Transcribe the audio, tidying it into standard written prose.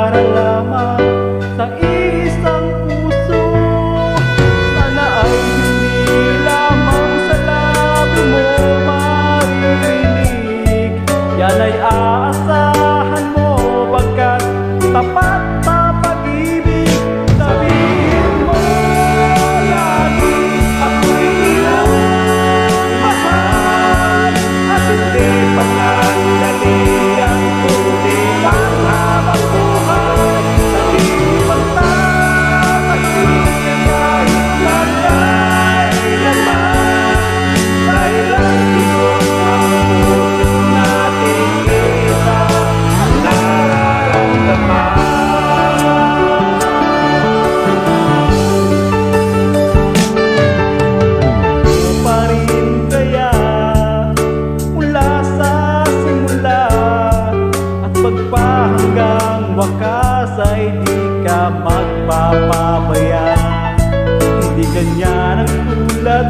para lamang sa isang puso. Sana ay hindi lamang sa labi mo maririnig, yan ay aasahan mo pagkat tapat na pag-ibig. Sabihin mo lagi ako'y iyong mahal, at hindi pagkandali ang tuloy ang habang buhay. Hindi magtatagal kahit magkailanman, dahil ang iyong ang puso nating isa ang nararamdaman. Pa rin kaya mula sa simula at pagpahanggang wakas ay di ka magpapabaya. Hindi ganyan ang tulad